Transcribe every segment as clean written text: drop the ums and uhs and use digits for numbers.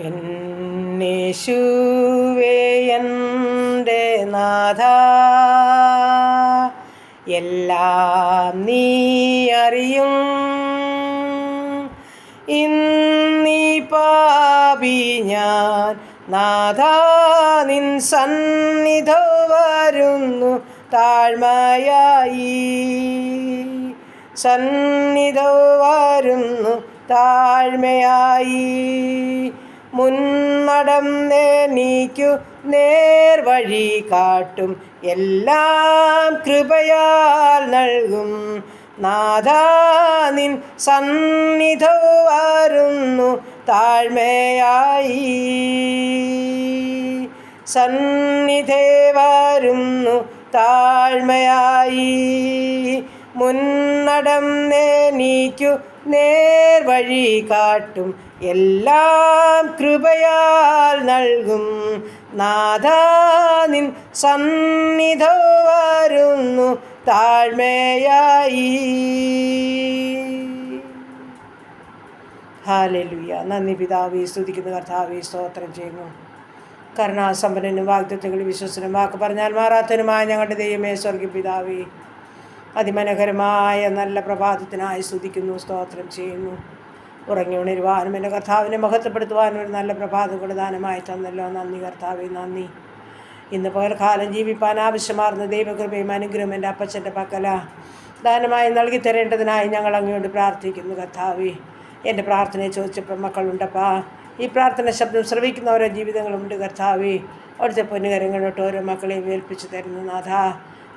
എന്നേശുവേ എൻ്റെ നാഥാ, എല്ലാം നീ അറിയും. ഇന്നീ പാപി ഞാൻ നാഥാ നിൻ സന്നിധോ വരുന്നു താഴ്മയായി. സന്നിധോ വരുന്നു താഴ്മയായി. മുന്നടന്നെനിക്കു നേർവഴി കാട്ടും എല്ലാം കൃപയാൽ നൽകും. നാഥാ നിൻ സന്നിധോ വരുന്നു താഴ്മയായി. സന്നിധേ വരുന്നു താഴ്മയായി. മുന്നടന്നെനിക്കു നേർവഴി കാട്ടും എല്ലാം കൃപയാൽ നൽകും. നാഥാ നിൻ സന്നിധോ വരുന്നു താഴ്മയായി. ഹല്ലേലൂയ. നന്ദി പിതാവേ, സ്തുതിക്കുന്ന കർത്താവേ, സ്തോത്രം ചെയ്യുന്നു. കരുണാസമ്പന്നനും വാഗ്ദത്തങ്ങളിൽ വിശ്വസനും വാക്ക് പറഞ്ഞാൽ മാറാത്തനുമായ ഞങ്ങളുടെ ദൈവമേ, സ്വർഗ്ഗ പിതാവേ, അതിമനോഹരമായ നല്ല പ്രഭാതത്തിനായി സ്തുതിക്കുന്നു, സ്തോത്രം ചെയ്യുന്നു. ഉറങ്ങി ഉണരുവാനും എൻ്റെ കർത്താവിനെ മഹത്വപ്പെടുത്തുവാനും ഒരു നല്ല പ്രഭാതം കൂടെ ദാനമായി തന്നല്ലോ. നന്ദി കർത്താവേ, നന്ദി. ഇന്ന് പകൽക്കാലം ജീവിപ്പാൻ ആവശ്യമാർന്ന ദൈവകൃപയും അനുഗ്രഹം എൻ്റെ അപ്പച്ചൻ്റെ പക്കല ദാനമായി നൽകി തരേണ്ടതിനായി ഞങ്ങൾ അങ്ങയോട് പ്രാർത്ഥിക്കുന്നു കർത്താവേ. എൻ്റെ പ്രാർത്ഥനയെ ചോദിച്ചപ്പോൾ മക്കളുണ്ടപ്പാ. ഈ പ്രാർത്ഥന ശബ്ദം ശ്രവിക്കുന്ന ഓരോ ജീവിതങ്ങളുണ്ട് കർത്താവേ. അവിടുത്തെ പൊന്നുകരങ്ങളോട്ട് ഓരോ മക്കളെയും ഏൽപ്പിച്ചു തരുന്നു നാഥാ.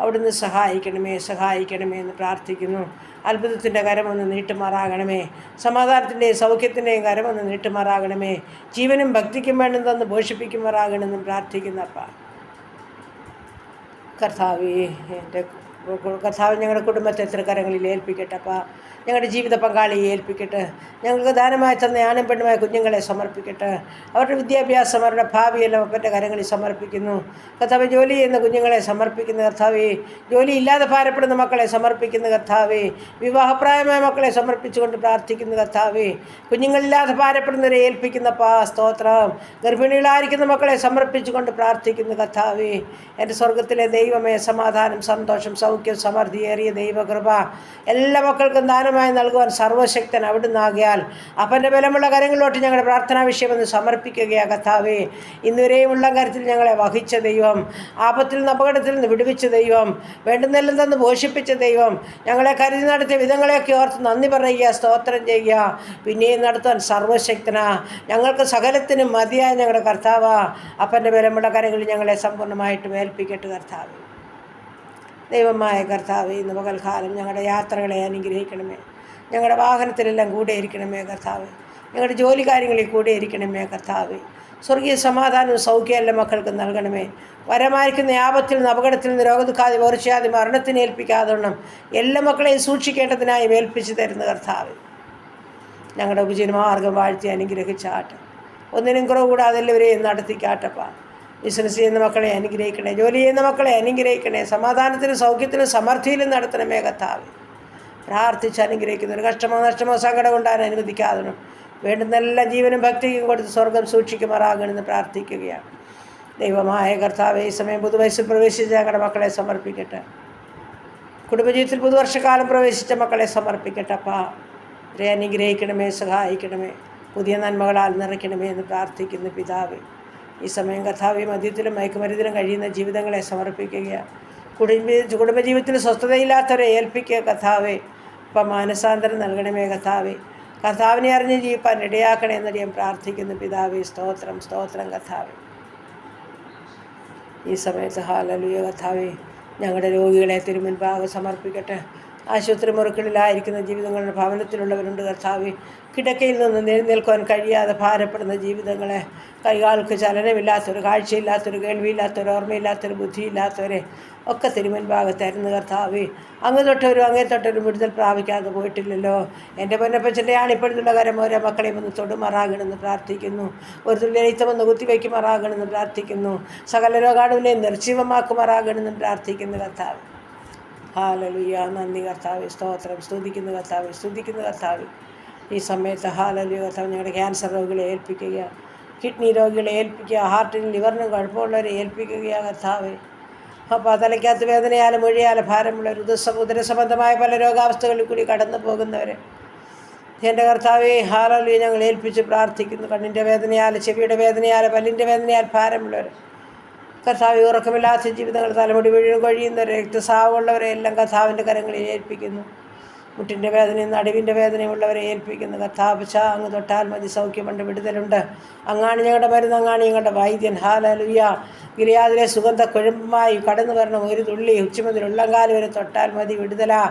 അവിടുന്ന് സഹായിക്കണമേ, സഹായിക്കണമേ എന്ന് പ്രാർത്ഥിക്കുന്നു. അത്ഭുതത്തിൻ്റെ കരമൊന്ന് നീട്ടുമാറാകണമേ. സമാധാനത്തിൻ്റെയും സൗഖ്യത്തിൻ്റെയും കരമൊന്ന് നീട്ടുമാറാകണമേ. ജീവനും ഭക്തിക്കും വേണ്ടുന്നതെന്ന് പോഷിപ്പിക്കുമാറാകണമെന്നും പ്രാർത്ഥിക്കുന്നപ്പ കർത്താവേ. എൻ്റെ കർത്താവ് ഞങ്ങളുടെ കുടുംബത്തെ തൃക്കരങ്ങളിൽ ഏൽപ്പിക്കട്ടപ്പ. ഞങ്ങളുടെ ജീവിത പങ്കാളിയെ ഏൽപ്പിക്കട്ടെ. ഞങ്ങൾക്ക് ദാനമായി തന്ന ആണും പെണ്ണുമായ കുഞ്ഞുങ്ങളെ സമർപ്പിക്കട്ടെ. അവരുടെ വിദ്യാഭ്യാസം, അവരുടെ ഭാവിയെല്ലാം അപ്പൻ്റെ കരങ്ങളിൽ സമർപ്പിക്കുന്നു കർത്താവേ. ജോലി ചെയ്യുന്ന കുഞ്ഞുങ്ങളെ സമർപ്പിക്കുന്ന കർത്താവേ. ജോലി ഇല്ലാതെ ഭാരപ്പെടുന്ന മക്കളെ സമർപ്പിക്കുന്ന കർത്താവേ. വിവാഹപ്രായമായ മക്കളെ സമർപ്പിച്ചുകൊണ്ട് പ്രാർത്ഥിക്കുന്ന കർത്താവേ. കുഞ്ഞുങ്ങളില്ലാതെ ഭാരപ്പെടുന്നവരെ ഏൽപ്പിക്കുന്നപ്പാ, സ്തോത്രം. ഗർഭിണികളായിരിക്കുന്ന മക്കളെ സമർപ്പിച്ചുകൊണ്ട് പ്രാർത്ഥിക്കുന്ന കർത്താവേ. എൻ്റെ സ്വർഗത്തിലെ ദൈവമേ, സമാധാനം, സന്തോഷം, സൗഖ്യം, സമൃദ്ധിയേറിയ ദൈവകൃപ എല്ലാ മക്കൾക്കും ദാനമായി നൽകുവാൻ സർവശക്തൻ അവിടുന്നാകിയാൽ അപ്പൻ്റെ ബലമുള്ള കരങ്ങളിലോട്ട് ഞങ്ങളുടെ പ്രാർത്ഥനാ വിഷയമെന്ന് സമർപ്പിക്കുകയാണ് കർത്താവേ. ഇന്നുവരെയുമുള്ള കാര്യത്തിൽ ഞങ്ങളെ വഹിച്ച ദൈവം, ആപത്തിൽ നിന്ന് അപകടത്തിൽ നിന്ന് വിടുവിച്ച ദൈവം, വേണ്ടുന്നെല്ലാം തന്ന് പോഷിപ്പിച്ച ദൈവം, ഞങ്ങളെ കരുതി നടത്തിയ വിധങ്ങളെയൊക്കെ ഓർത്ത് നന്ദി പറയുക, സ്തോത്രം ചെയ്യുക. പിന്നെയും നടത്താൻ സർവശക്തനാ. ഞങ്ങൾക്ക് സകലത്തിനും മതിയായ ഞങ്ങളുടെ കർത്താവാ. അപ്പൻ്റെ ബലമുള്ള കരങ്ങളിൽ ഞങ്ങളെ സമ്പൂർണ്ണമായിട്ടും ഏൽപ്പിക്കട്ടെ കർത്താവേ. ദൈവമായ കർത്താവേ, ഇന്ന് പകൽക്കാലം ഞങ്ങളുടെ യാത്രകളെ അനുഗ്രഹിക്കണമേ. ഞങ്ങളുടെ വാഹനത്തിലെല്ലാം കൂടെ ഇരിക്കണമേ കർത്താവേ. ഞങ്ങളുടെ ജോലി കാര്യങ്ങളിൽ കൂടെ ഇരിക്കണമേ കർത്താവേ. സ്വർഗീയ സമാധാനവും സൗഖ്യം എല്ലാ മക്കൾക്ക് നൽകണമേ. വരമായിരിക്കുന്ന ആപത്തിൽ നിന്ന്, അപകടത്തിൽ നിന്ന്, രോഗദുഃഖാതി, പകർച്ചവ്യാധി, മരണത്തിന് ഏൽപ്പിക്കാതെ എല്ലാ മക്കളെയും സൂക്ഷിക്കേണ്ടതിനായി ഏൽപ്പിച്ചു തരുന്ന കർത്താവേ. ഞങ്ങളുടെ ഉപജീവനമാർഗം വാഴ്ത്തി അനുഗ്രഹിച്ചാട്ടെ. ഒന്നിനും കുറവ് കൂടാതെ എല്ലാവരെയും നടത്തിക്കാട്ടപ്പാ. ബിസിനസ് ചെയ്യുന്ന മക്കളെ അനുഗ്രഹിക്കണേ. ജോലി ചെയ്യുന്ന മക്കളെ അനുഗ്രഹിക്കണേ. സമാധാനത്തിനും സൗഖ്യത്തിനും സമൃദ്ധിയിലും നടത്തണമേ കർത്താവേ. പ്രാർത്ഥിച്ച് അനുഗ്രഹിക്കുന്നവർ കഷ്ടമോ നഷ്ടമോ സങ്കടം കൊണ്ടാൻ അനുവദിക്കാതെ വേണ്ടുന്ന എല്ലാ ജീവനും ഭക്തിയും കൊടുത്ത് സ്വർഗം സൂക്ഷിക്കുമാറാകണമെന്ന് പ്രാർത്ഥിക്കുകയാണ്. ദൈവമായ കർത്താവേ, ഈ സമയം പുതുവയസ്സിൽ പ്രവേശിച്ച ഞങ്ങളുടെ മക്കളെ സമർപ്പിക്കട്ടെ. കുടുംബജീവിതത്തിൽ പുതുവർഷക്കാലം പ്രവേശിച്ച മക്കളെ സമർപ്പിക്കട്ടപ്പാ. അവരെ അനുഗ്രഹിക്കണമേ, സഹായിക്കണമേ, പുതിയ നന്മകളാൽ നിറയ്ക്കണമേ എന്ന് പ്രാർത്ഥിക്കുന്നു പിതാവേ. ഈ സമയം കർത്താവേ, മദ്യത്തിലും മയക്കുമരുന്നിലും കഴിയുന്ന ജീവിതങ്ങളെ സമർപ്പിക്കുകയാണ്. കുടുംബജീവിതത്തിൽ സ്വസ്ഥതയില്ലാത്തവരെ ഏൽപ്പിക്കുക കർത്താവേ. ഇപ്പം മാനസാന്തരം നൽകണമേ കർത്താവേ. കർത്താവിനെ അറിഞ്ഞ് ജീവിപ്പാൻ ഇടയാക്കണേ എന്ന് ഞാൻ പ്രാർത്ഥിക്കുന്നു പിതാവേ. സ്തോത്രം, സ്തോത്രം കർത്താവേ. ഈ സമയത്ത് ഹല്ലേലൂയ കർത്താവേ. ഞങ്ങളുടെ രോഗികളെ തിരുമുൻപാകെ സമർപ്പിക്കട്ടെ. ആശുപത്രി മുറികളിലായിരിക്കുന്ന ജീവിതങ്ങളുടെ ഭവനത്തിലുള്ളവരുണ്ട് കർത്താവേ. കിടക്കയിൽ നിന്ന് എഴുന്നേൽക്കുവാൻ കഴിയാതെ ഭാരപ്പെടുന്ന ജീവിതങ്ങളെ, കൈകാൾക്ക് ചലനമില്ലാത്തവർ, കാഴ്ചയില്ലാത്തവർ, കേൾവിയില്ലാത്തവർ, ഓർമ്മയില്ലാത്തവർ, ബുദ്ധിയില്ലാത്തവരെ ഒക്കെ തിരുമുൻപാകത്തായിരുന്നു കർത്താവേ. അങ്ങ് തൊട്ടവരും അങ്ങേ തൊട്ടവരും വിടുതൽ പ്രാപിക്കാതെ പോയിട്ടില്ലല്ലോ. എൻ്റെ പൊന്നപ്പച്ചൻ്റെ ആണിപ്പഴുതുള്ള കരം ഓരോ മക്കളെയും ഒന്ന് തൊടുമാറാകണമെന്ന് പ്രാർത്ഥിക്കുന്നു. ഒരു തുല്യയിത്തമൊന്ന് കുത്തിവയ്ക്കുമാറാകണമെന്ന് പ്രാർത്ഥിക്കുന്നു. സകല രോഗാണുവിനെ നിർജീവമാക്കുമാറാകണമെന്ന് പ്രാർത്ഥിക്കുന്നു കർത്താവ്. ഹല്ലേലൂയ. നന്ദി കർത്താവേ, സ്തോത്രം. സ്തുതിക്കുന്നു കർത്താവേ, സ്തുതിക്കുന്നു കർത്താവേ. ഈ സമയത്ത് ഹല്ലേലൂയ കർത്താവ്. ഞങ്ങളുടെ ക്യാൻസർ രോഗികളെ ഏൽപ്പിക്കുക. കിഡ്നി രോഗികളെ ഏൽപ്പിക്കുക, ഹാർട്ടിനും ലിവറിനും കുഴപ്പമുള്ളവരെ ഏൽപ്പിക്കുകയാണ് കർത്താവേ. അപ്പോൾ തലയ്ക്കകത്ത് വേദനയാലും മൊഴിയാലും ഭാരമുള്ളവർ, ഉദരസംബന്ധമായ പല രോഗാവസ്ഥകളിൽ കൂടി കടന്നു പോകുന്നവരെ എൻ്റെ കർത്താവേ ഹല്ലേലൂയ ഞങ്ങൾ ഏൽപ്പിച്ച് പ്രാർത്ഥിക്കുന്നു. കണ്ണിൻ്റെ വേദനയാൽ, ചെവിയുടെ വേദനയാൽ, പല്ലിൻ്റെ വേദനയാൽ ഭാരമുള്ളവർ കർത്താവെ, ഉറക്കമില്ലാത്ത ജീവിതങ്ങൾ തലമുടി വീഴും കഴിയുന്നവരെ, രക്തസ്രാവമുള്ളവരെ എല്ലാം കർത്താവിൻ്റെ കരങ്ങളിൽ ഏൽപ്പിക്കുന്നു. മുട്ടിൻ്റെ വേദനയും നടുവിൻ്റെ വേദനയുള്ളവരെ ഏൽപ്പിക്കുന്നു. കർത്താവ് അങ്ങ് തൊട്ടാൽ മതി, സൗഖ്യമുണ്ട്, വിടുതലുണ്ട്. അങ്ങാണ് ഞങ്ങളുടെ മരുന്ന്, അങ്ങാണ് ഞങ്ങളുടെ വൈദ്യൻ. ഹല്ലേലൂയ. ഗിലിയാദിലെ സുഗന്ധ കൊഴുമ്പുമായി കടന്നു വരണം ഒരു തുള്ളി, ഉച്ചമുതൽ ഉള്ളംകാലം വരെ തൊട്ടാൽ മതി, വിടുതലാ.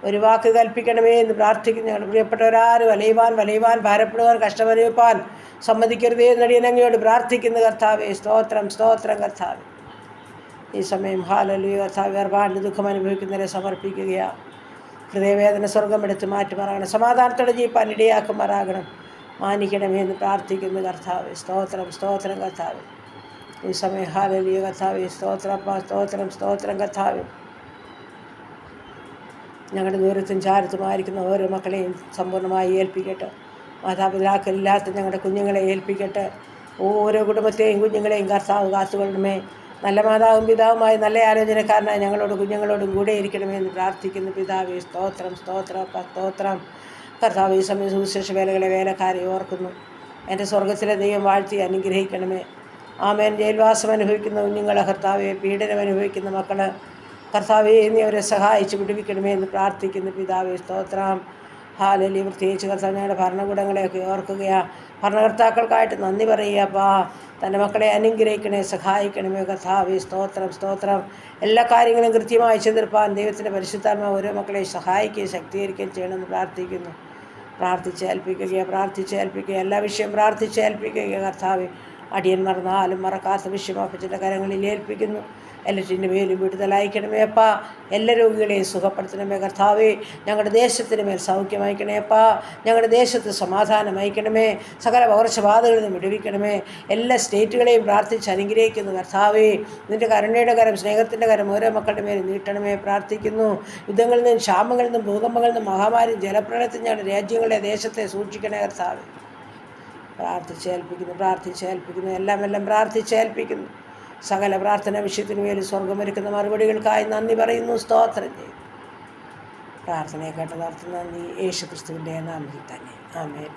ഒരു വാക്ക് കൽപ്പിക്കണമേ എന്ന് പ്രാർത്ഥിക്കുന്നു. ഞങ്ങൾ പ്രിയപ്പെട്ടവരാരും വലയുവാൻ ഭാരപ്പെടുവാൻ കഷ്ടമനുഭവിപ്പാൻ സമ്മതിക്കരുതേ എന്നടിയനങ്ങയോട് പ്രാർത്ഥിക്കുന്നു കർത്താവേ. സ്തോത്രം സ്തോത്രം കർത്താവേ. ഈ സമയം ഹല്ലേലൂയ കർത്താവേ, വേർപാടിൻ്റെ ദുഃഖം അനുഭവിക്കുന്നവരെ സമർപ്പിക്കുകയാണ്. ഹൃദയവേദന സ്വർഗം എടുത്ത് മാറ്റുമാറാകണം, സമാധാനത്തോടെ ജീവിപ്പാൻ ഇടയാക്കുമാറാകണം, മാനിക്കണമേ എന്ന് പ്രാർത്ഥിക്കുന്നു കർത്താവേ. സ്തോത്രം സ്തോത്രം കർത്താവേ. ഈ സമയം ഹല്ലേലൂയ കർത്താവേ, സ്തോത്രം സ്തോത്രം കർത്താവേ. ഞങ്ങളുടെ ദൂരത്തും ചാരത്തുമായിരിക്കുന്ന ഓരോ മക്കളെയും സമ്പൂർണ്ണമായി ഏൽപ്പിക്കട്ടെ. മാതാപിതാക്കളില്ലാത്ത ഞങ്ങളുടെ കുഞ്ഞുങ്ങളെ ഏൽപ്പിക്കട്ടെ. ഓരോ കുടുംബത്തെയും കുഞ്ഞുങ്ങളെയും കർത്താവ് കാത്തുകൊള്ളണമേ. നല്ല മാതാവും പിതാവുമായി നല്ല ആലോചനക്കാരനായി കുഞ്ഞുങ്ങളോടും കൂടെ ഇരിക്കണമേ എന്ന് പ്രാർത്ഥിക്കുന്നു പിതാവേ. സ്തോത്രം സ്തോത്രം കർത്താവ്. ഈ സമയം സുവിശേഷ വേലക്കാരെ ഓർക്കുന്നു. എൻ്റെ സ്വർഗത്തിലെ ദൈവം വാഴ്ത്തി അനുഗ്രഹിക്കണമേ. ആമേൻ. ജയിൽവാസം അനുഭവിക്കുന്ന കുഞ്ഞുങ്ങളെ കർത്താവെ, പീഡനം അനുഭവിക്കുന്ന മക്കൾ കർത്താവെ, നീ അവരെ സഹായിച്ച് വിടുവിക്കണമേ എന്ന് പ്രാർത്ഥിക്കുന്നു പിതാവേ. സ്തോത്രം. ഹല്ലേലൂയ. പ്രത്യേകിച്ച് കർത്താവ് ഞങ്ങളുടെ ഭരണകൂടങ്ങളെയൊക്കെ ഓർക്കുകയാണ്. ഭരണകർത്താക്കൾക്കായിട്ട് നന്ദി പറയുകപ്പാ. തൻ്റെ മക്കളെ അനുഗ്രഹിക്കണേ, സഹായിക്കണമേ കർത്താവേ. സ്തോത്രം. എല്ലാ കാര്യങ്ങളും കൃത്യമായി ചെറുപ്പാൻ ദൈവത്തിൻ്റെ പരിശുദ്ധാത്മാവ് ഓരോ മക്കളെ സഹായിക്കുകയും ശക്തീകരിക്കുകയും ചെയ്യണമെന്ന് പ്രാർത്ഥിക്കുന്നു. പ്രാർത്ഥിച്ചേൽപ്പിക്കുക എല്ലാ വിഷയം പ്രാർത്ഥിച്ചേൽപ്പിക്കുക കർത്താവേ. അടിയൻ മറന്നാലും മറക്കാത്ത വിഷയം അപ്പച്ചൻ്റെ കരങ്ങളിൽ ഏൽപ്പിക്കുന്നു. എല്ലാറ്റിൻ്റെ മേലും വിടുതലയക്കണമേ അപ്പാ. എല്ലാ രോഗികളെയും സുഖപ്പെടുത്തണമേ കർത്താവേ. ഞങ്ങളുടെ ദേശത്തിന് മേൽ സൗഖ്യം അയക്കണേ അപ്പാ. ഞങ്ങളുടെ ദേശത്ത് സമാധാനം അയക്കണമേ. സകല പകർച്ചബാധകളിൽ നിന്ന് വിടുവിക്കണമേ. എല്ലാ സ്റ്റേറ്റുകളെയും പ്രാർത്ഥിച്ച് അനുഗ്രഹിക്കുന്നു കർത്താവേ. നിൻ്റെ കരുണയുടെ കരം, സ്നേഹത്തിൻ്റെ കരം ഓരോ മക്കളുടെ മേൽ നീട്ടണമേ പ്രാർത്ഥിക്കുന്നു. യുദ്ധങ്ങളിൽ നിന്നും, ക്ഷാമങ്ങളിൽ നിന്നും, ഭൂകമ്പങ്ങളിൽ നിന്നും, മഹാമാരി, ജലപ്രളയത്തിൽ ഞങ്ങളുടെ രാജ്യങ്ങളെ, ദേശത്തെ സൂക്ഷിക്കണേ കർത്താവേ. പ്രാർത്ഥിച്ചേൽപ്പിക്കുന്നു എല്ലാം പ്രാർത്ഥിച്ചേൽപ്പിക്കുന്നു. സകല പ്രാർത്ഥന വിഷയത്തിനു മേൽ സ്വർഗമൊരുക്കുന്ന മറുപടികൾക്കായി നന്ദി പറയുന്നു, സ്തോത്രം ചെയ്യും. പ്രാർത്ഥനയെ കേട്ടതാർത്ഥം നന്ദി യേശുക്രിസ്തുവിൻ്റെ നാമത്തിൽ തന്നെ. ആമേൻ.